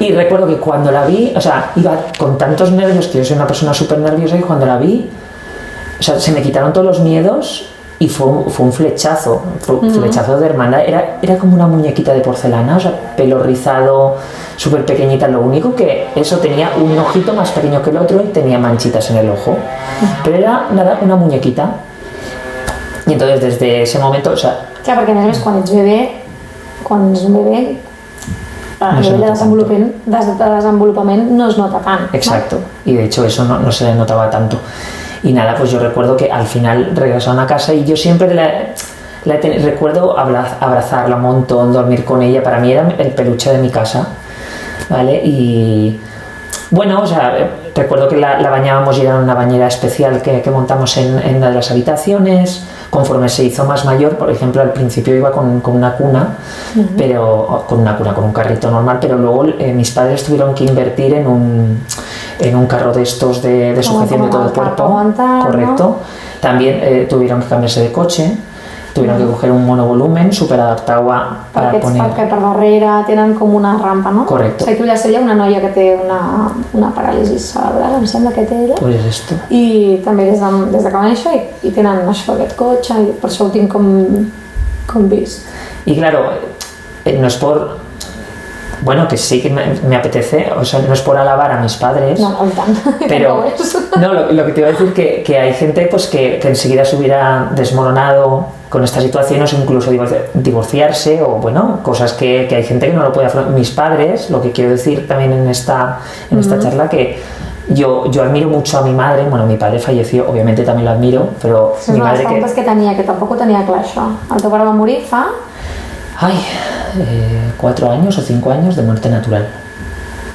Y recuerdo que cuando la vi, o sea, iba con tantos nervios, que yo soy una persona súper nerviosa, y cuando la vi, o sea, se me quitaron todos los miedos y fue un flechazo, flechazo de hermandad. Era como una muñequita de porcelana, o sea, pelo rizado, súper pequeñita. Lo único que eso tenía un ojito más pequeño que el otro y tenía manchitas en el ojo. Pero era nada, una muñequita. I entonces desde ese momento, o sea... Clar, perquè a més quan ets un bebè, a nivell de desenvolupament no es nota tant. Exacto, y de hecho eso no se le notaba tanto. Y nada, pues yo recuerdo que al final regresaron a casa y yo siempre recuerdo abrazarla un montón, dormir con ella. Para mí era el peluche de mi casa, ¿vale? Y bueno, o sea, recuerdo que la bañábamos y era una bañera especial que montamos en una de las habitaciones. Conforme se hizo más mayor, por ejemplo, al principio iba con una cuna, pero con un carrito normal, pero luego mis padres tuvieron que invertir en un carro de estos de sujeción de todo el cuerpo, correcto. ¿No? También tuvieron que cambiarse de coche, tuvieron que coger un monovolumen súper adaptado para poner... Perquè per darrere tenen com una rampa, no? Correcto. O sigui, tu ja seria una noia que té una paràlisi cerebral, em sembla que té ella. Pues esto. I també des de que va néixer i tenen això, aquest cotxe, i per això ho tinc com vist. Y claro, no es por... Bueno, que sí que me apetece, o sea, no es por alabar a mis padres, no, pero no, lo que te iba a decir que hay gente pues que enseguida se hubiera desmoronado con esta situación, o incluso divorciarse, o bueno, cosas que hay gente que no lo puede afrontar. Mis padres, lo que quiero decir también en esta charla, que yo admiro mucho a mi madre. Bueno, mi padre falleció, obviamente también lo admiro, pero sí, mi madre que tenia, que tampoc ho tenia clar això. El teu pare va morir fa... 4 años o 5 años de muerte natural.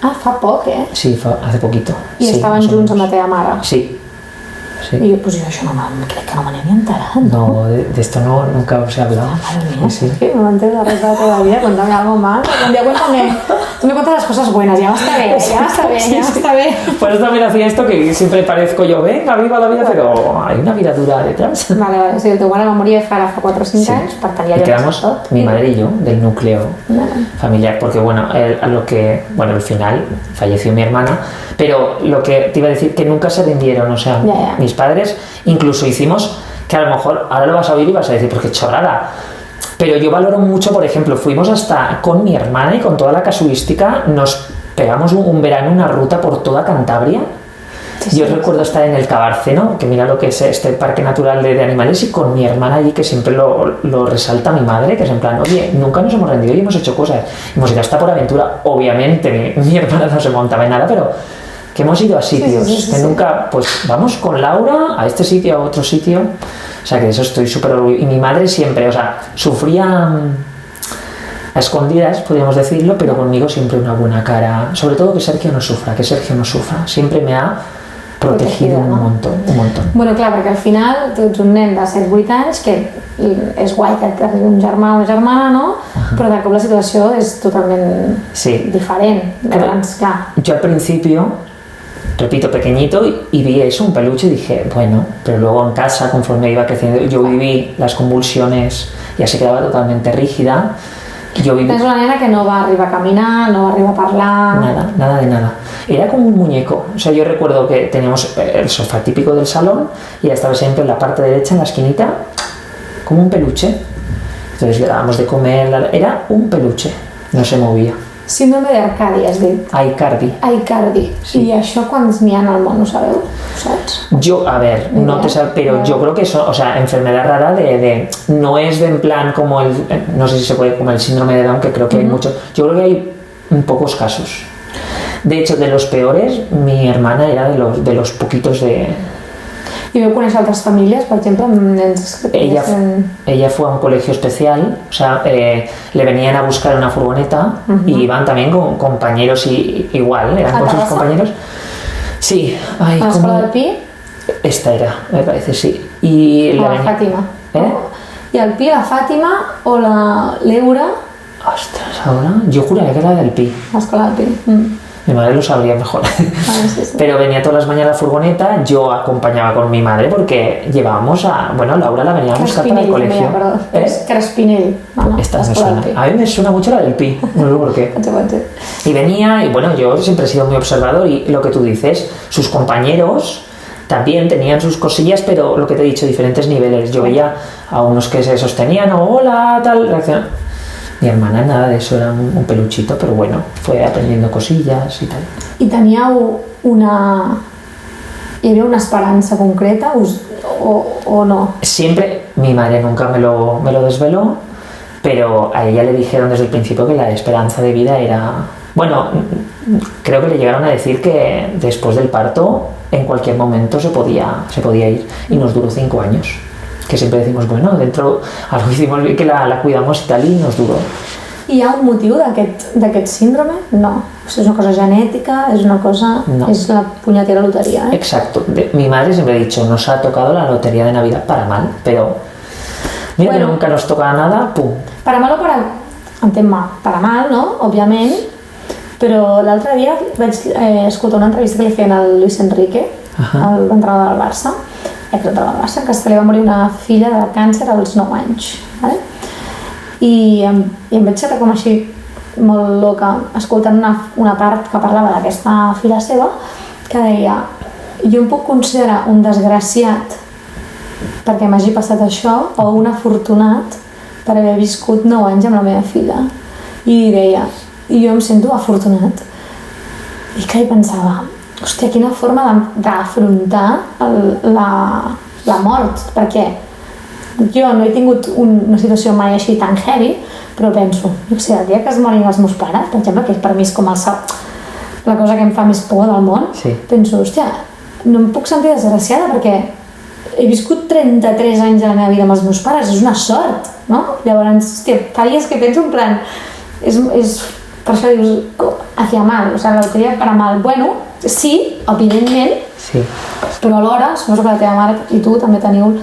Ah, fa poc, ¿eh? Sí, hace poquito. I sí, estaven junts amb la teva mare? Sí. Sí. Y pues yo això crec que no me n'havia enterat, ¿no? No, de esto nunca os he hablado. Madre mía, sí. Es que no me entero de la toda la vida, cuéntame algo mal. Un día cuéntame, tú me cuentas las cosas buenas, ya va a estar bien, ya va a estar bien, ya va a estar bien. Por eso también hacía esto, que siempre parezco yo, venga, viva la vida, pero hay una vida dura detrás. Vale, o sigui, el teu mare va morir fa 4 o 5 anys, per tant ja quedamos mi madre y yo, del núcleo familiar, porque bueno, al final falleció mi hermana, pero lo que te iba a decir, que nunca se rindieron, o sea, mis padres incluso hicimos, que a lo mejor ahora lo vas a oír y vas a decir, pues qué chorrada, pero yo valoro mucho, por ejemplo, fuimos hasta con mi hermana y con toda la casuística, nos pegamos un verano, una ruta por toda Cantabria. Yo recuerdo estar en el Cabarceno, que mira lo que es este parque natural de animales, y con mi hermana allí, que siempre lo resalta mi madre, que es en plan, oye, nunca nos hemos rendido y hemos hecho cosas, hemos ido hasta por aventura. Obviamente mi hermana no se montaba en nada, pero que hemos ido a sitios que nunca, pues vamos con Laura a este sitio, a otro sitio, o sea que de eso estoy súper orgullosa. Y mi madre siempre, o sea, sufría a escondidas, podríamos decirlo, pero conmigo siempre una buena cara, sobre todo que Sergio no sufra, siempre me ha protegido un montón. Bueno, clar, perquè al final tu ets un nen de 7-8 anys que és guai que tingui un germà o una germana, no? Però de cop la situació és totalment diferent. Clar. Yo al principio, repito, pequeñito, y vi eso, un peluche, y dije, bueno, pero luego en casa, conforme iba creciendo, yo viví las convulsiones, ya se quedaba totalmente rígida. És una nena que no va arribar a caminar, no va arribar a parlar... Nada de nada. Era como un muñeco. O sea, yo recuerdo que teníamos el sofá típico del salón y ella estaba siempre en la parte derecha, en la esquinita, como un peluche. Entonces le dábamos de comer, era un peluche, no se movía. Síndrome d'Arcadi, has dit. Aicardi. Sí. I això quants n'hi ha al món, ho sabeu? Ho saps? Yo, a ver, no te sabes, pero yo creo que eso, o sea, enfermedad rara no es de en plan como no sé si se puede, como el síndrome de Down, que creo que hay muchos, yo creo que hay pocos casos. De hecho, de los peores, mi hermana era de los poquitos de... ¿Y veu conèixer altres famílies, per exemple, nens que ella fue a un colegio especial, o sea, le venían a buscar una furgoneta y iban también con compañeros igual, eran con sus compañeros. Sí. Ay, ¿a la escuela del Pi? Esta era, me parece, sí. Y la Fàtima. ¿Y el Pi, la Fàtima o la Leura? Ostras, ahora, yo juraría que era del Pi. L'escola del Pi. Mi madre lo sabría mejor. Sí. Pero venía todas las mañanas la furgoneta, yo acompañaba con mi madre porque llevábamos Laura la venía a buscar para el colegio. Crespinell. Esta me suena. A mí me suena mucho la del Pi, no sé por qué. Y venía, y bueno, yo siempre he sido muy observador y lo que tú dices, sus compañeros también tenían sus cosillas, pero lo que te he dicho, diferentes niveles. Yo veía a unos que se sostenían, hola, tal, reaccionaban. Mi hermana nada de eso, era un peluchito, pero bueno, fue aprendiendo cosillas y tal. I teníeu hi havia una esperança concreta o no? Siempre, mi madre nunca me lo desveló, pero a ella le dijeron desde el principio que la esperanza de vida era... Bueno, creo que le llegaron a decir que después del parto en cualquier momento se podía ir, y nos duró 5 años. Que siempre decimos, bueno, dentro algo hicimos bien que la cuidamos y tal, y nos duró. Hi ha un motiu d'aquest síndrome? No. O sigui, és una cosa genètica, és una cosa... No. És la puñetera lotería, Exacto. Mi madre siempre ha dicho, nos ha tocado la lotería de Navidad para mal, pero mira, bueno, que nunca nos toca nada, pum. Para mal o para... Entenc mal. Para mal, no? Òbviament. Però l'altre dia vaig escoltar una entrevista que li feien al Luis Enrique, l'entrenador del Barça, exentrenador del Barça, que se li va morir una filla de càncer als 9 anys. Vale? I em vaig quedar com així molt loca escoltant una part que parlava d'aquesta filla seva, que deia, jo em puc considerar un desgraciat perquè m'hagi passat això o un afortunat per haver viscut 9 anys amb la meva filla. I deia, i jo em sento afortunat. I que hi pensava, hòstia, quina forma d'afrontar la mort, perquè jo no he tingut una situació mai així tan heavy, però penso, no sé, el dia que es morin els meus pares, per exemple, que per mi és com la cosa que em fa més por del món, penso, hòstia, no em puc sentir desgraciada perquè he viscut 33 anys de la meva vida amb els meus pares, és una sort, no? Llavors, hòstia, fa dies que penso en plan, és per això dius, hacia mal, o sigui, la loteria para mal. Bueno, sí, evidentment, però alhora, suposo que la teva mare i tu també teniu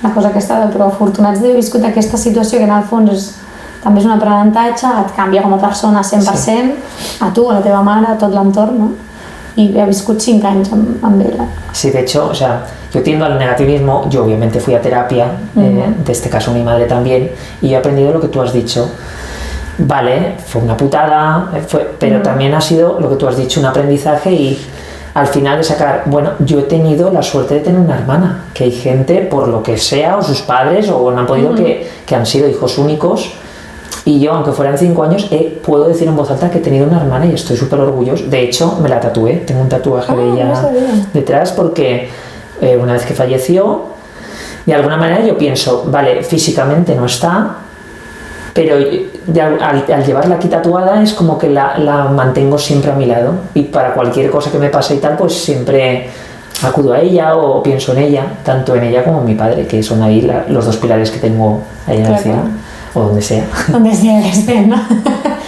la cosa aquesta de prou afortunats d'haver viscut aquesta situació que en el fons també és un aprenentatge, et canvia com a persona 100%, a tu, a la teva mare, a tot l'entorn, ¿no? Y he viscut 5 años amb ella. Sí, de hecho, o sea, yo tiendo al negativismo, yo obviamente fui a terapia, de este caso mi madre también, y he aprendido lo que tú has dicho. Vale, fue una putada, pero también ha sido lo que tú has dicho, un aprendizaje, y al final de sacar, bueno, yo he tenido la suerte de tener una hermana, que hay gente, por lo que sea, o sus padres, o no han podido, que han sido hijos únicos, y yo, aunque fueran 5 años, puedo decir en voz alta que he tenido una hermana y estoy súper orgulloso. De hecho, me la tatué, tengo un tatuaje de ella detrás, porque una vez que falleció, de alguna manera yo pienso, vale, físicamente no está, pero al llevarla aquí tatuada es como que la mantengo siempre a mi lado, y para cualquier cosa que me pase y tal, pues siempre acudo a ella o pienso en ella, tanto en ella como en mi padre, que son ahí los 2 pilares que tengo ahí en el cielo, o donde sea. Donde sea que estén, ¿no?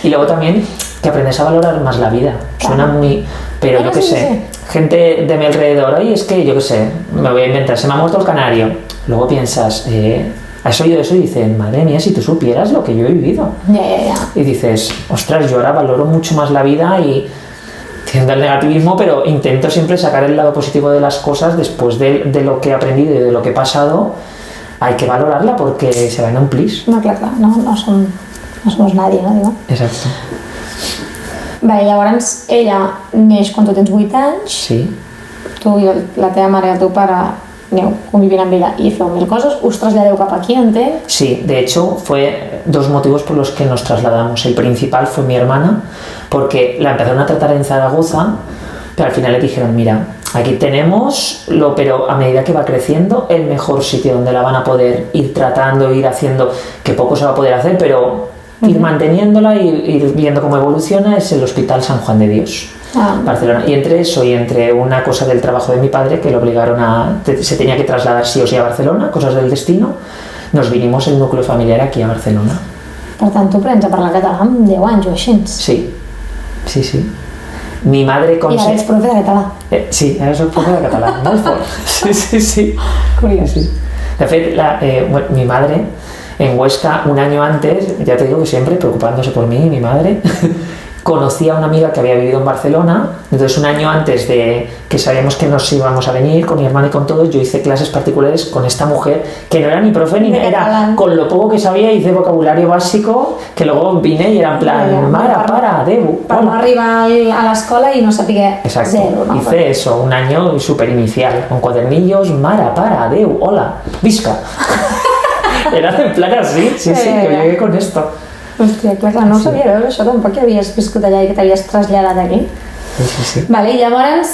Y luego también que aprendes a valorar más la vida. Suena muy... Pero yo qué sé, gente de mi alrededor, oye, es que yo qué sé, me voy a inventar, se me ha muerto el canario. Luego piensas, ¿has oído eso? Y dices, madre mía, si tú supieras lo que yo he vivido. Y dices, ostras, yo ahora valoro mucho más la vida y tiendo al negativismo, pero intento siempre sacar el lado positivo de las cosas después de lo que he aprendido y de lo que he pasado. Hay que valorarla porque se va en un plis. No, clar, no somos nadie, no? Digo. Exacto. Bé, llavors ella neix quan tu tens 8 anys. Sí. Tu i la teva mare i el teu pare aneu convivint amb ella i feu 1000 coses. Us traslladeu cap aquí, entenc? Sí, de hecho fue 2 motivos por los que nos trasladamos. El principal fue mi hermana, porque la empezaron a tratar en Zaragoza, pero al final le dijeron, mira, aquí tenemos, pero a medida que va creciendo, el mejor sitio donde la van a poder ir tratando, ir haciendo, que poco se va a poder hacer, pero ir manteniéndola y ir viendo cómo evoluciona, es el Hospital San Juan de Dios, Barcelona. Y entre eso y entre una cosa del trabajo de mi padre, que lo obligaron se tenía que trasladar sí o sí a Barcelona, cosas del destino, nos vinimos el núcleo familiar aquí a Barcelona. Per tant, tu aprens a parlar català amb 10 anys o així. Sí. Mi madre... I ara ets profe de català. Sí, ara soc profe de català, molt fort. Sí. Curiós. Sí. De fet, mi madre, en Huesca, un año antes, ya te digo que siempre preocupándose por mí, mi madre, conocí a una amiga que había vivido en Barcelona, entonces un año antes de que sabíamos que nos íbamos a venir con mi hermana y con todos, yo hice clases particulares con esta mujer que no era ni profe ni era, con lo poco que sabía hice vocabulario básico, que luego vine y era en plan, Mara, para, Déu. Per no arribar a l'escola i no saber zero. No? Hice eso, un año súper inicial, con cuadernillos, Mara, para, Déu, hola, visca. Era en plan así, sí, que yo llegué con esto. Hòstia, clar, no ho sabia veure això tampoc, que havies viscut allà i que t'havies traslladat aquí. Sí. Vale, i llavors,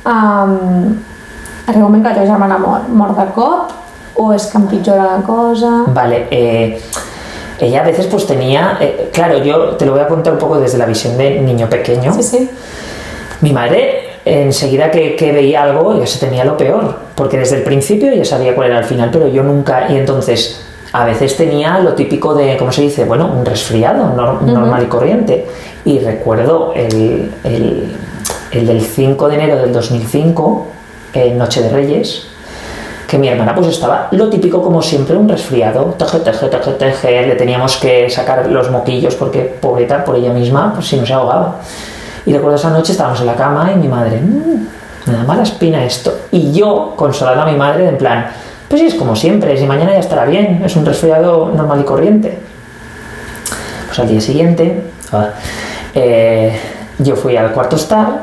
arriba un moment que la teva germana mor de cop, o és que empitjora la cosa? Vale, ella a veces pues tenía, claro, yo te lo voy a contar un poco desde la visión de niño pequeño. Sí. Mi madre, enseguida que veía algo, ya se temía lo peor, porque desde el principio ya sabía cuál era el final, pero yo nunca, y entonces a veces tenía lo típico de, ¿cómo se dice? Bueno, un resfriado normal y corriente. Y recuerdo el del 5 de enero del 2005, Noche de Reyes, que mi hermana pues estaba lo típico como siempre, un resfriado, teje, le teníamos que sacar los moquillos porque pobreta, por ella misma, pues si no se ahogaba. Y recuerdo esa noche estábamos en la cama y mi madre, me da mala espina esto. Y yo, consolando a mi madre, en plan, pues sí, es como siempre, si mañana ya estará bien, es un resfriado normal y corriente. Pues al día siguiente, yo fui al cuarto estar